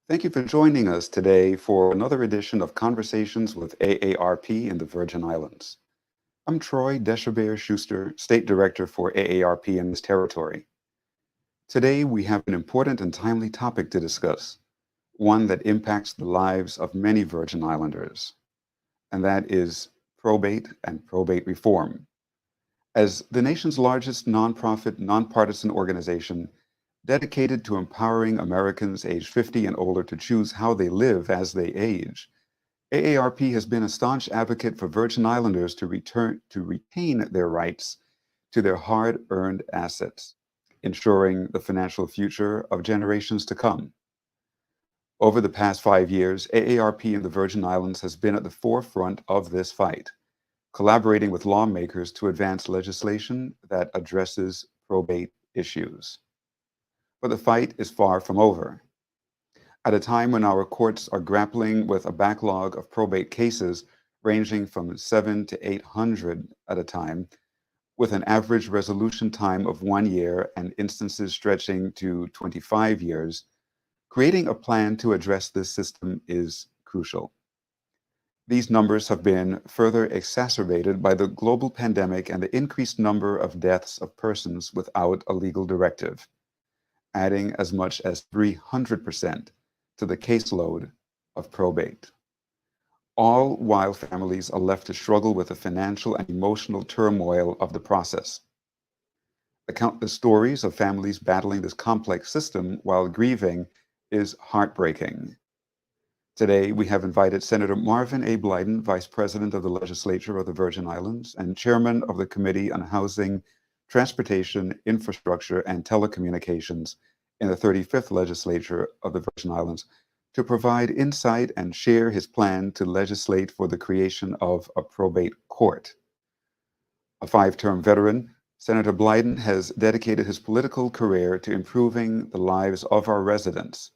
Thank you for joining us today for another edition of Conversations with AARP in the Virgin Islands. I'm Troy Deshabert Schuster, State Director for AARP in this territory. Today, we have an important and timely topic to discuss, one that impacts the lives of many Virgin Islanders, and that is probate and probate reform. As the nation's largest nonprofit, nonpartisan organization, dedicated to empowering Americans aged 50 and older to choose how they live as they age, AARP has been a staunch advocate for Virgin Islanders to retain their rights to their hard-earned assets, ensuring the financial future of generations to come. Over the past 5 years, AARP in the Virgin Islands has been at the forefront of this fight, collaborating with lawmakers to advance legislation that addresses probate issues. But the fight is far from over. At a time when our courts are grappling with a backlog of probate cases ranging from 700 to 800 at a time, with an average resolution time of 1 year and instances stretching to 25 years, creating a plan to address this system is crucial. These numbers have been further exacerbated by the global pandemic and the increased number of deaths of persons without a legal directive, adding as much as 300% to the caseload of probate, all while families are left to struggle with the financial and emotional turmoil of the process. The countless stories of families battling this complex system while grieving is heartbreaking. Today, we have invited Senator Marvin A. Blyden, Vice President of the Legislature of the Virgin Islands and Chairman of the Committee on Housing, Transportation, Infrastructure, and Telecommunications in the 35th Legislature of the Virgin Islands, to provide insight and share his plan to legislate for the creation of a probate court. A 5-term veteran, Senator Blyden has dedicated his political career to improving the lives of our residents,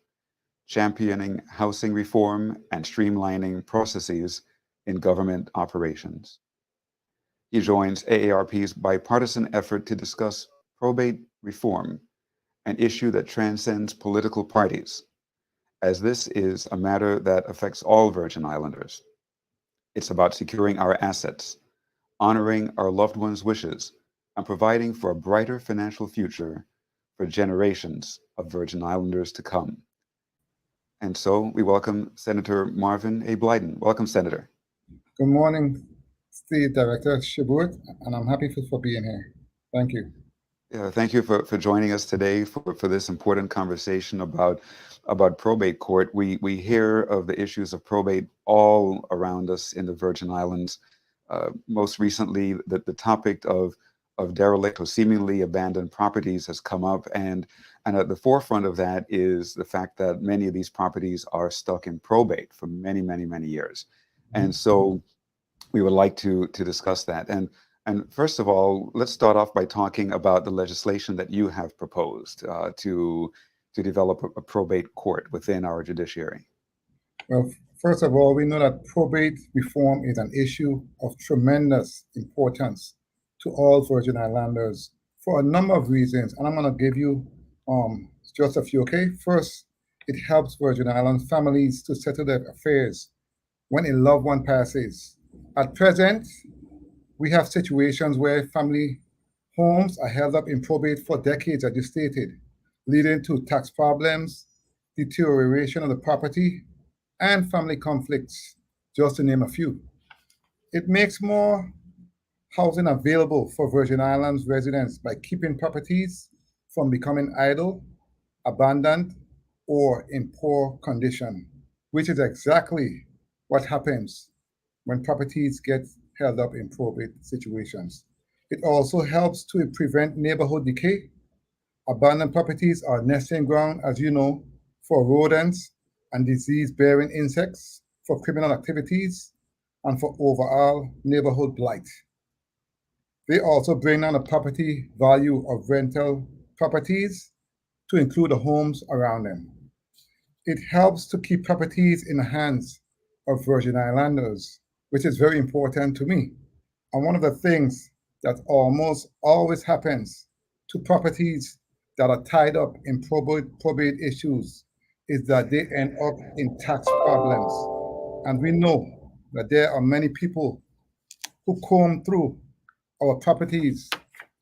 championing housing reform and streamlining processes in government operations. He joins AARP's bipartisan effort to discuss probate reform, an issue that transcends political parties, as this is a matter that affects all Virgin Islanders. It's about securing our assets, honoring our loved ones' wishes, and providing for a brighter financial future for generations of Virgin Islanders to come. And so we welcome Senator Marvin A. Blyden. Welcome, Senator. Good morning, State Director Shabut, and I'm happy for being here. Thank you. Yeah, thank you for joining us today for this important conversation about probate court. We hear of the issues of probate all around us in the Virgin Islands. Most recently, the topic of derelict or seemingly abandoned properties has come up, and at the forefront of that is the fact that many of these properties are stuck in probate for many, many, many years. And so we would like to discuss that. And first of all, let's start off by talking about the legislation that you have proposed to develop a probate court within our judiciary. Well, first of all, we know that probate reform is an issue of tremendous importance to all Virgin Islanders for a number of reasons, and I'm going to give you just a few, okay? First, it helps Virgin Island families to settle their affairs when a loved one passes. At present, we have situations where family homes are held up in probate for decades, as you stated, leading to tax problems, deterioration of the property, and family conflicts, just to name a few. It makes more housing available for Virgin Islands residents by keeping properties from becoming idle, abandoned, or in poor condition, which is exactly what happens when properties get held up in probate situations. It also helps to prevent neighborhood decay. Abandoned properties are nesting ground, as you know, for rodents and disease-bearing insects, for criminal activities, and for overall neighborhood blight. They also bring down the property value of rental properties to include the homes around them. It helps to keep properties in the hands of Virgin Islanders, which is very important to me. And one of the things that almost always happens to properties that are tied up in probate issues is that they end up in tax problems. And we know that there are many people who comb through our properties,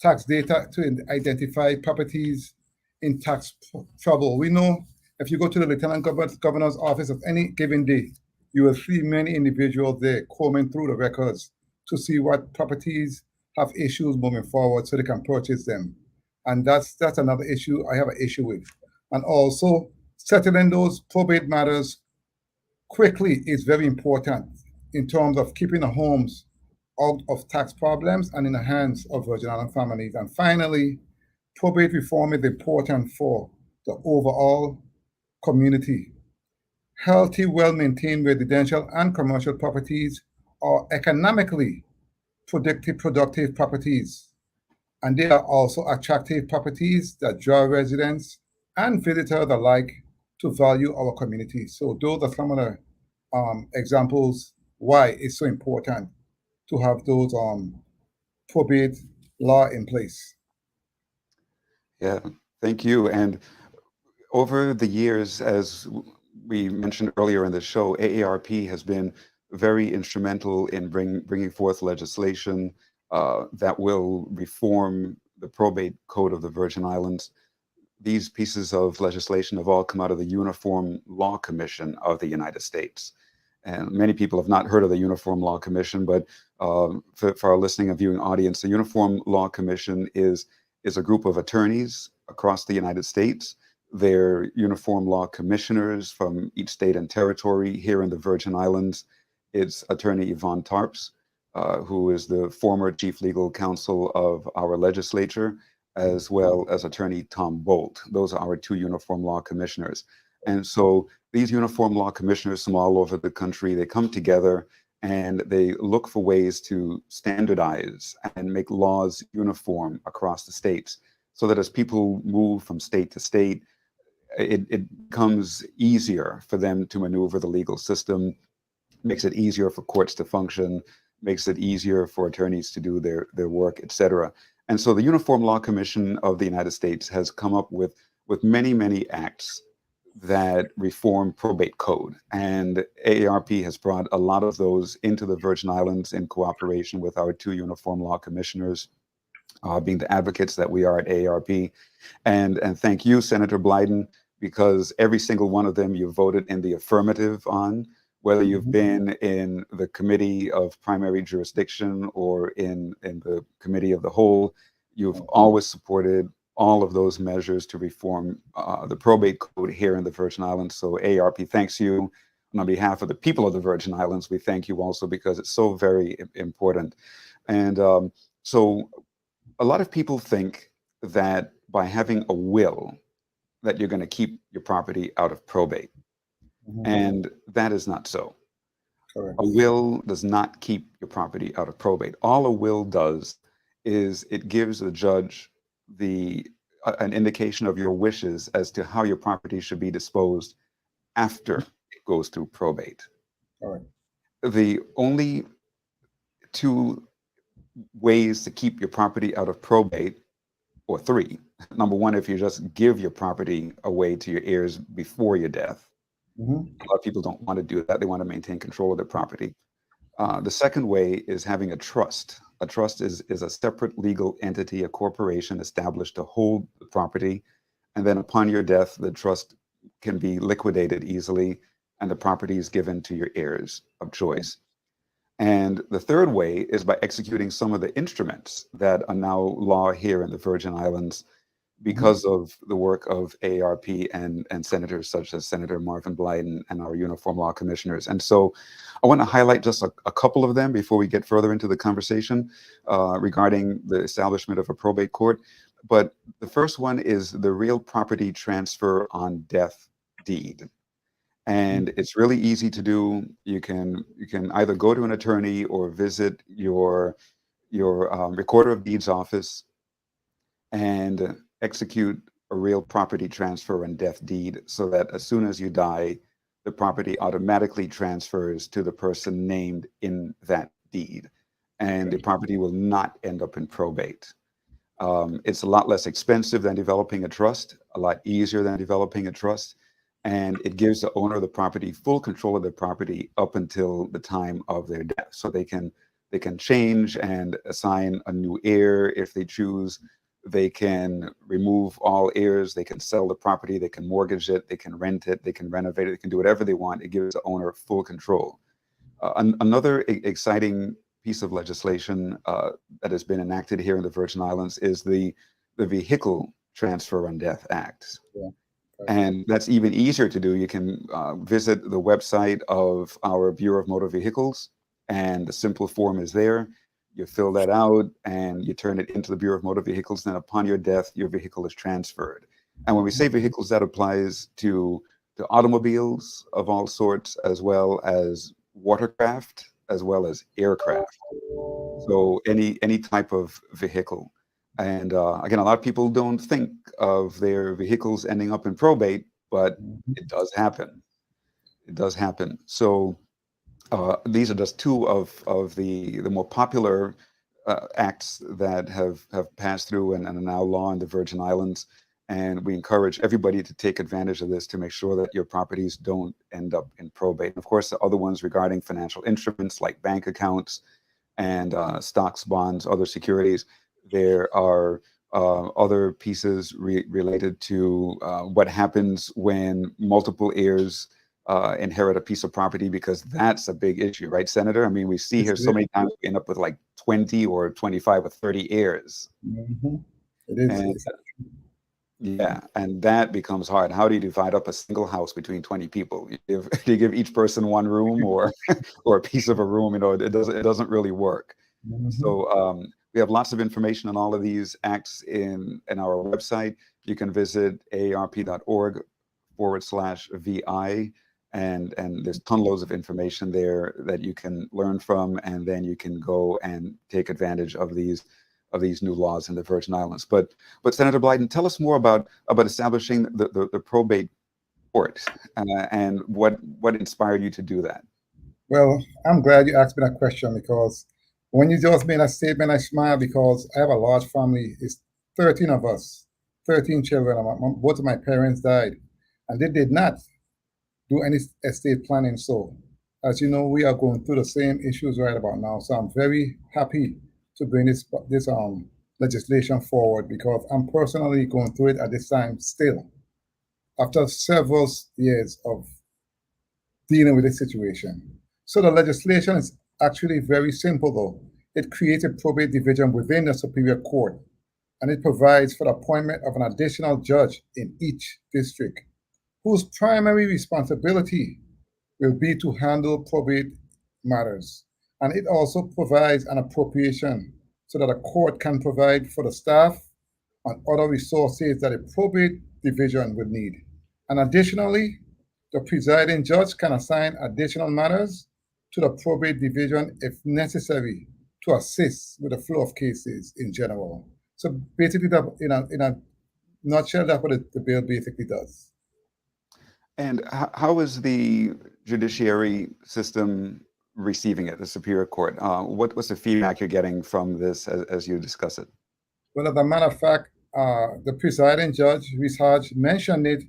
tax data to identify properties in tax trouble. We know if you go to the Lieutenant Governor's office of any given day, you will see many individuals there combing through the records to see what properties have issues moving forward so they can purchase them. And that's another issue I have an issue with. And also settling those probate matters quickly is very important in terms of keeping the homes out of tax problems and in the hands of Virgin Island families. And finally, probate reform is important for the overall community. Healthy, well-maintained residential and commercial properties are economically productive properties, and they are also attractive properties that draw residents and visitors alike to value our community. So those are some of the examples why it's so important to have those probate law in place. Yeah, thank you. And over the years, as we mentioned earlier in the show, AARP has been very instrumental in bringing forth legislation that will reform the probate code of the Virgin Islands. These pieces of legislation have all come out of the Uniform Law Commission of the United States. And many people have not heard of the Uniform Law Commission, but for our listening and viewing audience, the Uniform Law Commission is a group of attorneys across the United States. They're uniform law commissioners from each state and territory. Here in the Virgin Islands, it's Attorney Yvonne Tarps, who is the former chief legal counsel of our legislature, as well as Attorney Tom Bolt. Those are our two uniform law commissioners. And so these uniform law commissioners from all over the country, they come together and they look for ways to standardize and make laws uniform across the states so that as people move from state to state, it becomes easier for them to maneuver the legal system, makes it easier for courts to function, makes it easier for attorneys to do their work, et cetera. And so the Uniform Law Commission of the United States has come up with many, many acts that reform probate code. And AARP has brought a lot of those into the Virgin Islands in cooperation with our two uniform law commissioners, being the advocates that we are at AARP. And thank you, Senator Blyden, because every single one of them you voted in the affirmative on, whether you've been in the Committee of Primary Jurisdiction or in the Committee of the Whole, you've always supported all of those measures to reform the probate code here in the Virgin Islands. So AARP thanks you. And on behalf of the people of the Virgin Islands, we thank you also because it's so very important. And so a lot of people think that by having a will, that you're going to keep your property out of probate. And that is not so. Correct. A will does not keep your property out of probate. All a will does is it gives the judge an indication of your wishes as to how your property should be disposed after it goes through probate. All right. The only two ways to keep your property out of probate, or three. Number one, if you just give your property away to your heirs before your death. A lot of people don't want to do that. They want to maintain control of their property. The second way is having a trust. A trust is a separate legal entity, a corporation established to hold the property. And then upon your death, the trust can be liquidated easily and the property is given to your heirs of choice. And the third way is by executing some of the instruments that are now law here in the Virgin Islands because of the work of AARP and senators such as Senator Marvin Blyden and our uniform law commissioners. And so I want to highlight just a couple of them before we get further into the conversation regarding the establishment of a probate court. But the first one is the real property transfer on death deed. And it's really easy to do. You can either go to an attorney or visit your recorder of deeds office and execute a real property transfer and death deed so that as soon as you die, the property automatically transfers to the person named in that deed. And the property will not end up in probate. It's a lot less expensive than developing a trust, a lot easier than developing a trust. and it gives the owner of the property full control of their property up until the time of their death. So they can change and assign a new heir if they choose. They can remove all heirs. They can sell the property. They can mortgage it. They can rent it. They can renovate it. They can do whatever they want. It gives the owner full control. Another exciting piece of legislation that has been enacted here in the Virgin Islands is the Vehicle Transfer on Death Act. Yeah. And that's even easier to do. You can visit the website of our Bureau of Motor Vehicles, and the simple form is there. You fill that out and you turn it into the Bureau of Motor Vehicles. Then upon your death, your vehicle is transferred. And when we say vehicles, that applies to automobiles of all sorts, as well as watercraft, as well as aircraft. So any type of vehicle. And again, a lot of people don't think of their vehicles ending up in probate, but it does happen. It does happen. So these are just two of the more popular acts that have passed through and are now law in the Virgin Islands. And we encourage everybody to take advantage of this to make sure that your properties don't end up in probate. And of course, the other ones regarding financial instruments like bank accounts and stocks, bonds, other securities. There are other pieces related to what happens when multiple heirs inherit a piece of property, because that's a big issue, right, Senator? I mean, we see here so many times we end up with like 20 or 25 or 30 heirs. It is. And, yeah, and that becomes hard. How do you divide up a single house between 20 people? Do you give each person one room or or a piece of a room? You know, it doesn't really work. So we have lots of information on all of these acts in our website. You can visit AARP.org/VI, and there's loads of information there that you can learn from, and then you can go and take advantage of these new laws in the Virgin Islands. But Senator Blyden, tell us more about establishing the probate court and what inspired you to do that. Well, I'm glad you asked me that question, because when you just made a statement, I smile, because I have a large family. It's 13 of us, 13 children. Both of my parents died, and they did not do any estate planning. So, as you know, we are going through the same issues right about now. So I'm very happy to bring this legislation forward, because I'm personally going through it at this time still, after several years of dealing with this situation. So the legislation is actually very simple, though. It creates a probate division within the Superior Court, and it provides for the appointment of an additional judge in each district, whose primary responsibility will be to handle probate matters. And it also provides an appropriation so that a court can provide for the staff and other resources that a probate division would need. And additionally, the presiding judge can assign additional matters to the probate division if necessary to assist with the flow of cases in general. So basically, in a nutshell, that's what the bill basically does. And how is the judiciary system receiving it, the Superior Court? What's the feedback you're getting from this as you discuss it? Well, as a matter of fact, the presiding judge, Rishaj, mentioned it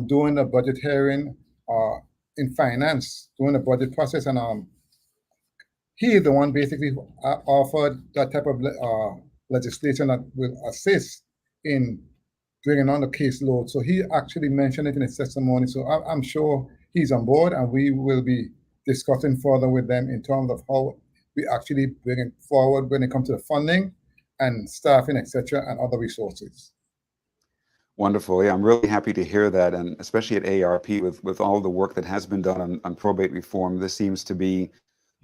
during the budget hearing in finance, during the budget process, and he is the one basically offered that type of legislation that will assist in bringing on the caseload. So he actually mentioned it in his testimony. So I'm sure he's on board, and we will be discussing further with them in terms of how we actually bring it forward when it comes to the funding and staffing, etc., and other resources. Wonderful. Yeah, I'm really happy to hear that, and especially at AARP with all the work that has been done on probate reform, this seems to be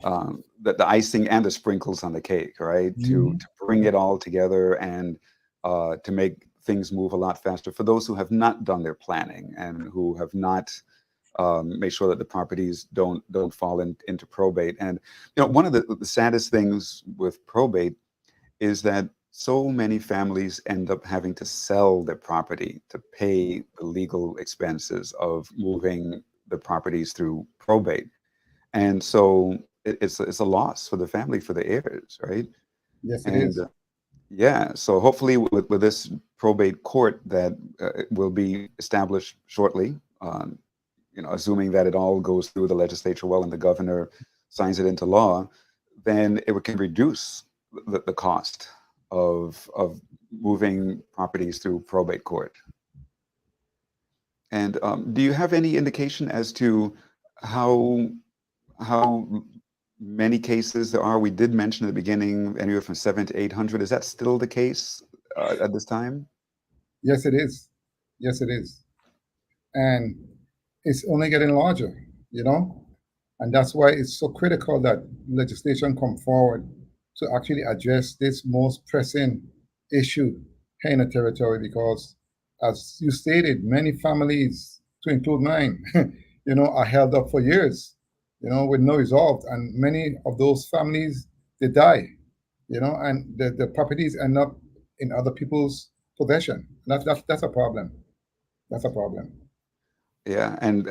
the icing and the sprinkles on the cake, right? To bring it all together and to make things move a lot faster for those who have not done their planning and who have not made sure that the properties don't fall into probate. And one of the saddest things with probate is that so many families end up having to sell their property to pay the legal expenses of moving the properties through probate. And so it's a loss for the family, for the heirs, right? Yes, it is. Yeah, so hopefully with this probate court that will be established shortly, assuming that it all goes through the legislature well and the governor signs it into law, then it can reduce the cost of moving properties through probate court. And do you have any indication as to how many cases there are? We did mention at the beginning anywhere from 700 to 800. Is that still the case at this time? Yes, it is. Yes, it is. And it's only getting larger, and that's why it's so critical that legislation come forward to actually address this most pressing issue here in the territory, because as you stated, many families, to include mine, are held up for years, with no resolve. And many of those families, they die, and the properties end up in other people's possession. That's a problem. That's a problem. Yeah, and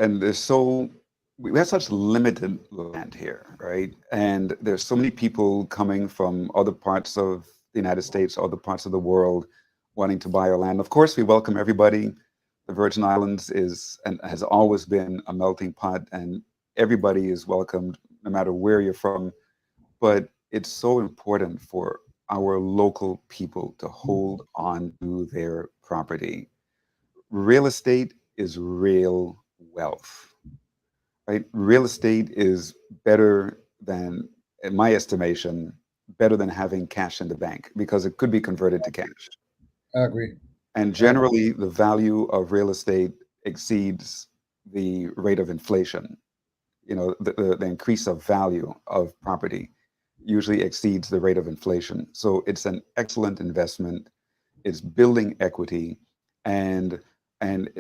we have such limited land here, right? And there's so many people coming from other parts of the United States, other parts of the world, wanting to buy our land. Of course, we welcome everybody. The Virgin Islands is and has always been a melting pot, and everybody is welcomed, no matter where you're from. But it's so important for our local people to hold on to their property. Real estate is real wealth, right? Real estate is better than, in my estimation, better than having cash in the bank, because it could be converted to cash. I agree. And generally, the value of real estate exceeds the rate of inflation. The increase of value of property usually exceeds the rate of inflation. So it's an excellent investment. It's building equity and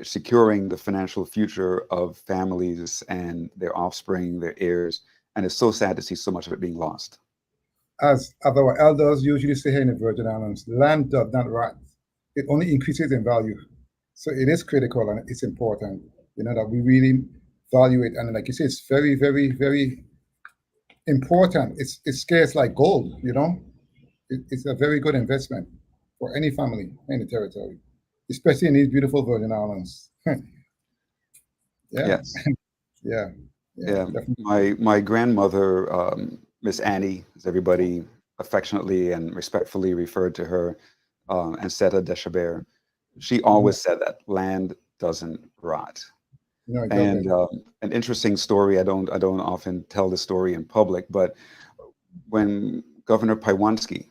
securing the financial future of families and their offspring, their heirs. And it's so sad to see so much of it being lost. As our elders usually say here in the Virgin Islands, land does not rot. It only increases in value. So it is critical and it's important, that we really value it. And like you say, it's very, very, very important. It's scarce like gold, It's a very good investment for any family in the territory, especially in these beautiful Virgin Islands. Yeah. Yes. Yeah. Yeah. Definitely. My grandmother, Miss Annie, as everybody affectionately and respectfully referred to her, Anseta Deshabert, she always said that land doesn't rot. No, it And doesn't. an interesting story, I don't often tell the story in public, but when Governor Paiwanski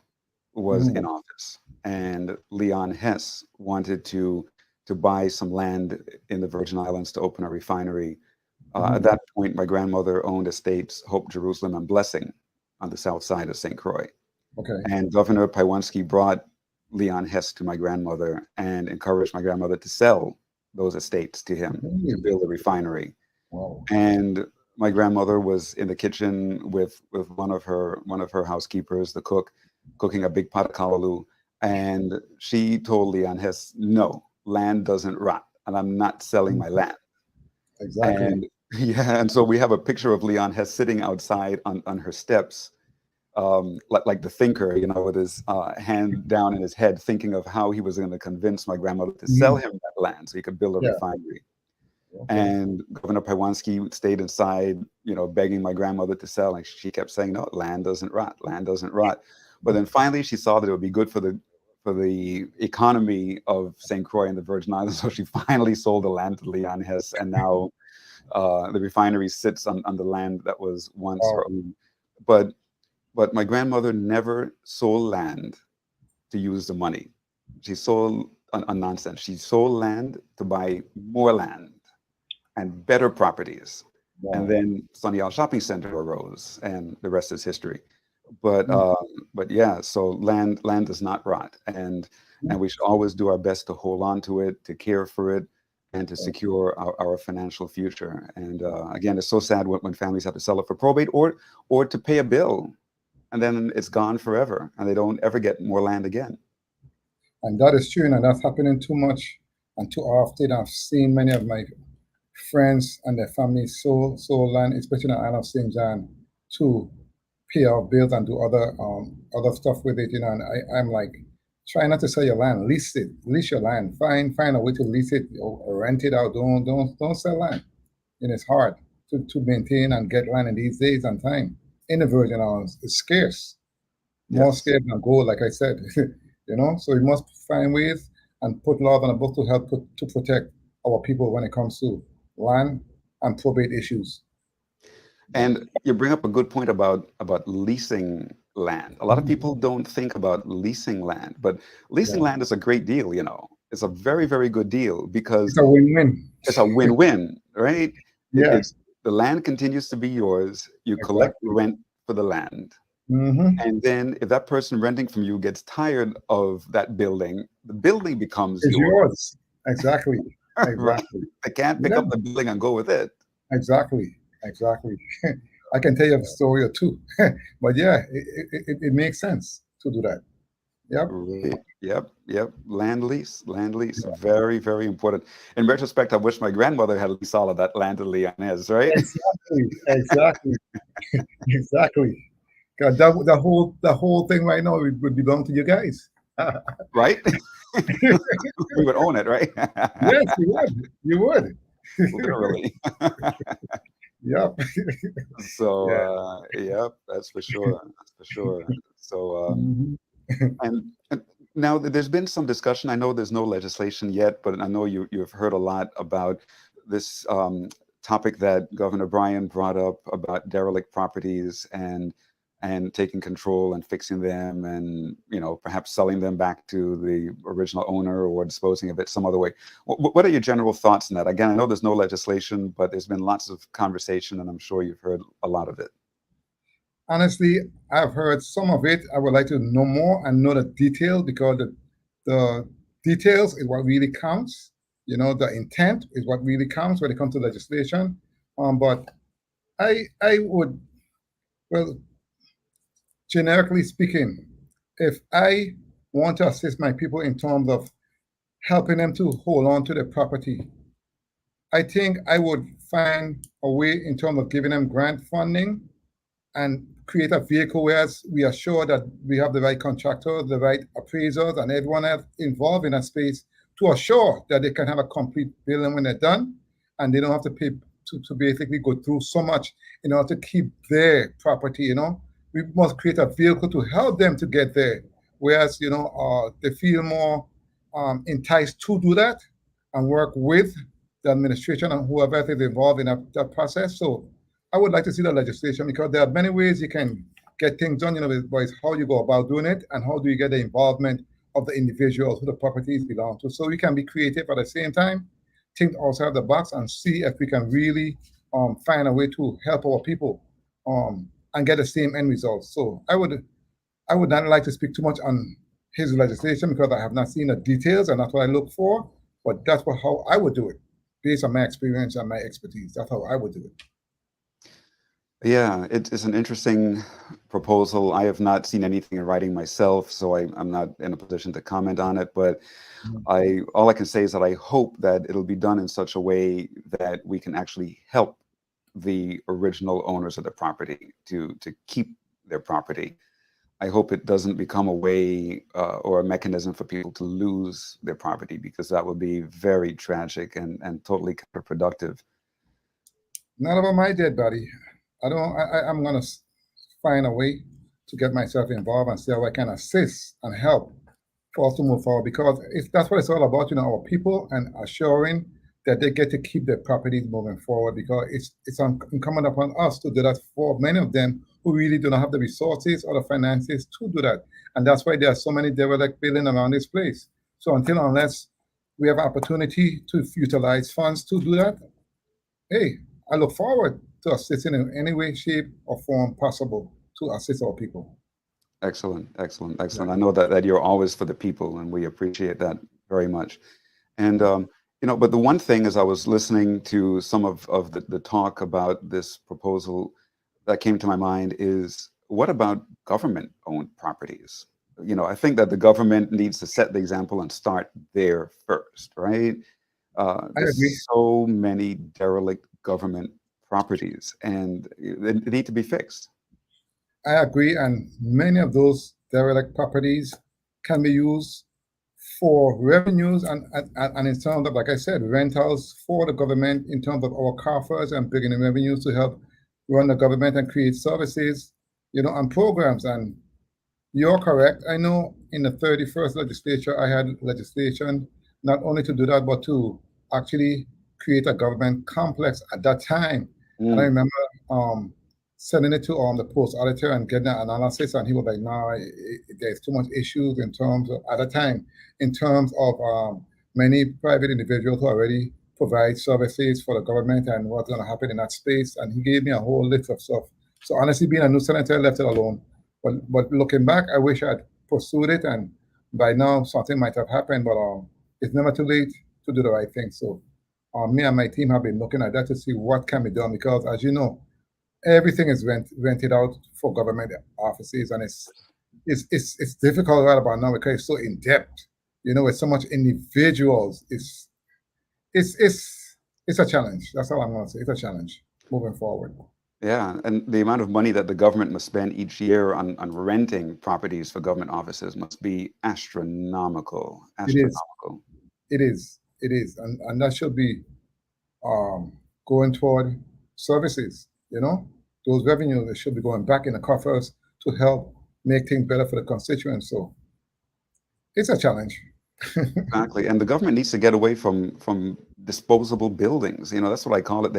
was in office and Leon Hess wanted to buy some land in the Virgin Islands to open a refinery, at that point, my grandmother owned estates Hope, Jerusalem, and Blessing on the south side of St. Croix. Okay. And Governor Paiwanski brought Leon Hess to my grandmother and encouraged my grandmother to sell those estates to him to build a refinery. Wow. And my grandmother was in the kitchen with one of her housekeepers, the cook, cooking a big pot of kalaloo. And she told Leon Hess, no, land doesn't rot, and I'm not selling my land. Exactly. And yeah, and so we have a picture of Leon Hess sitting outside on her steps, like the thinker, with his hand down in his head, thinking of how he was going to convince my grandmother to sell him that land so he could build a Yeah. refinery. Okay. And Governor Paiwanski stayed inside, begging my grandmother to sell. And she kept saying, no, land doesn't rot, land doesn't rot. But then finally she saw that it would be good for the economy of St. Croix and the Virgin Islands. So she finally sold the land to Leon Hess. And now the refinery sits on the land that was once her own. But my grandmother never sold land to use the money. She sold on nonsense. She sold land to buy more land and better properties. Wow. And then Sunny Isle Shopping Center arose, and the rest is history. But yeah, so land does not rot, and we should always do our best to hold on to it, to care for it, and to secure our financial future. And again, it's so sad when families have to sell it for probate or to pay a bill, and then it's gone forever, and they don't ever get more land again. And that is true, and that's happening too much and too often. I've seen many of my friends and their families sold land, especially on the island of St. John, to pay off bills and do other stuff with it. And I'm like, try not to sell your land, lease it, lease your land, find a way to lease it or rent it out. Don't sell land. and it's hard to maintain and get land in these days and time in the Virgin Islands. It's scarce, more Yes. scarce than gold, like I said. So we must find ways and put laws on the book to help to protect our people when it comes to land and probate issues. And you bring up a good point about leasing land. A lot of people don't think about leasing land, but leasing Yeah. land is a great deal, you know. It's a very, very good deal because It's a win-win. it's a win-win, right? Yeah, It's the land continues to be yours. You collect exactly. rent for the land. Mm-hmm. And then if that person renting from you gets tired of that building, the building becomes It's yours. yours. Exactly. Right? Exactly. They can't pick Yeah, up the building and go with it. exactly. Exactly. I can tell you a story or two, but yeah, it makes sense to do that. Yep. Right. Yep. Yep. Land lease. Land lease. Very, very important. In retrospect, I wish my grandmother had leased all of that land to Leonez, right? Exactly. Exactly. Exactly. 'Cause the whole thing right now would belong to you guys. Right? We would own it, right? Yes, you would. You would. Literally. Yep. So, Yeah. yep, that's for sure. That's for sure. So, Mhm. and now there's been some discussion. I know there's no legislation yet, but I know you've heard a lot about this topic that Governor Bryan brought up about derelict properties and taking control and fixing them and perhaps selling them back to the original owner or disposing of it some other way. What are your general thoughts on that? Again, I know there's no legislation, but there's been lots of conversation, and I'm sure you've heard a lot of it. Honestly, I've heard some of it. I would like to know more and know the detail because the details is what really counts. The intent is what really counts when it comes to legislation. But I would, well, generically speaking, if I want to assist my people in terms of helping them to hold on to their property, I think I would find a way in terms of giving them grant funding and create a vehicle where we are sure that we have the right contractors, the right appraisers, and everyone else involved in that space to assure that they can have a complete building when they're done, and they don't have to pay to basically go through so much in order to keep their property. We must create a vehicle to help them to get there, whereas they feel more enticed to do that and work with the administration and whoever is involved in that process. So I would like to see the legislation because there are many ways you can get things done, but it's how you go about doing it and how do you get the involvement of the individuals who the properties belong to. So we can be creative at the same time, think outside the box and see if we can really find a way to help our people and get the same end result. So I would not like to speak too much on his legislation because I have not seen the details and that's what I look for, but that's how I would do it based on my experience and my expertise. That's how I would do it. Yeah, it is an interesting proposal. I have not seen anything in writing myself, so I'm not in a position to comment on it. But all I can say is that I hope that it'll be done in such a way that we can actually help the original owners of the property to keep their property. I hope it doesn't become a way or a mechanism for people to lose their property because that would be very tragic and totally counterproductive. Not about my dead body. I don't. I'm gonna find a way to get myself involved and see how I can assist and help for us to move forward. Because if that's what it's all about, our people and assuring that they get to keep their properties moving forward. Because it's incumbent upon us to do that for many of them who really do not have the resources or the finances to do that. And that's why there are so many derelict buildings around this place. So unless we have opportunity to utilize funds to do that, hey, I look forward to assisting in any way, shape, or form possible to assist our people. Excellent, excellent, Yeah. excellent. I know that you're always for the people, and we appreciate that very much. And but the one thing as I was listening to some of the talk about this proposal that came to my mind is what about government-owned properties? I think that the government needs to set the example and start there first, right? I agree. There's so many derelict government properties, and they need to be fixed. I agree. And many of those derelict properties can be used for revenues and in terms of, like I said, rentals for the government in terms of our coffers and bringing in revenues to help run the government and create services, and programs. And you're correct. I know in the 31st legislature, I had legislation not only to do that, but to actually create a government complex at that time. And I remember sending it to the post auditor and getting an analysis, and he was like, "No, there's too much issues in terms of at the time, in terms of many private individuals who already provide services for the government and what's going to happen in that space." And he gave me a whole list of stuff. So honestly, being a new senator, I left it alone. But looking back, I wish I'd pursued it, and by now something might have happened. But it's never too late to do the right thing. So me and my team have been looking at that to see what can be done, because as you know, everything is rented out for government offices, and it's difficult right about now because it's so in depth. With so much individuals, it's a challenge. That's all I'm going to say. It's a challenge moving forward. Yeah, and the amount of money that the government must spend each year on renting properties for government offices must be astronomical. Astronomical. It is, and that should be going toward services. Those revenues, they should be going back in the coffers to help make things better for the constituents. So it's a challenge. Exactly, and the government needs to get away from disposable buildings. That's what I call it.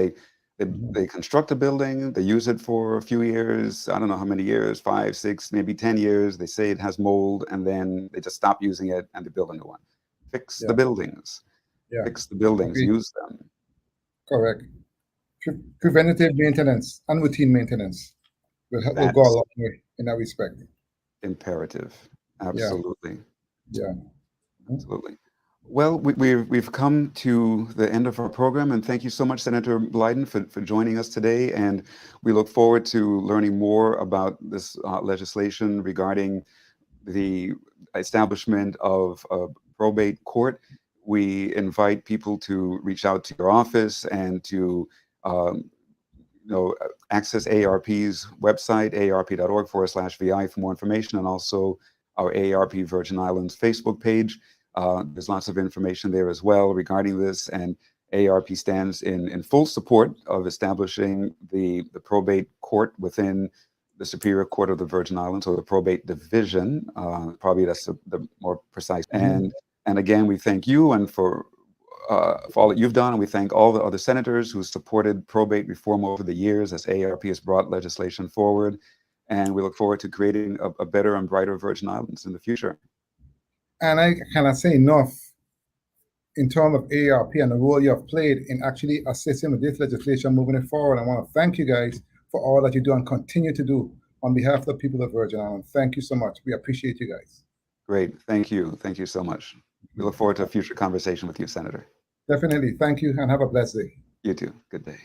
They construct a building, they use it for a few years, I don't know how many years, 5, 6, maybe 10 years. They say it has mold, and then they just stop using it and they build a new one. Fix the buildings. Fix the buildings, use them. Correct. Preventative maintenance and routine maintenance will go a long way in that respect. Imperative. Absolutely. Yeah. Absolutely. Well, we've come to the end of our program, and thank you so much, Senator Blyden, for joining us today. And we look forward to learning more about this legislation regarding the establishment of a probate court. We invite people to reach out to your office and to access AARP's website, aarp.org/VI, for more information, and also our AARP Virgin Islands Facebook page. There's lots of information there as well regarding this, and AARP stands in full support of establishing the probate court within the Superior Court of the Virgin Islands, or the probate division. Probably that's the more precise. And again, we thank you and for all that you've done, and we thank all the other senators who supported probate reform over the years as AARP has brought legislation forward. And we look forward to creating a better and brighter Virgin Islands in the future. And I cannot say enough in terms of AARP and the role you have played in actually assisting with this legislation moving it forward. I want to thank you guys for all that you do and continue to do on behalf of the people of Virgin Islands. Thank you so much. We appreciate you guys. Great. Thank you. Thank you so much. We look forward to a future conversation with you, Senator. Definitely. Thank you, and have a blessed day. You too. Good day.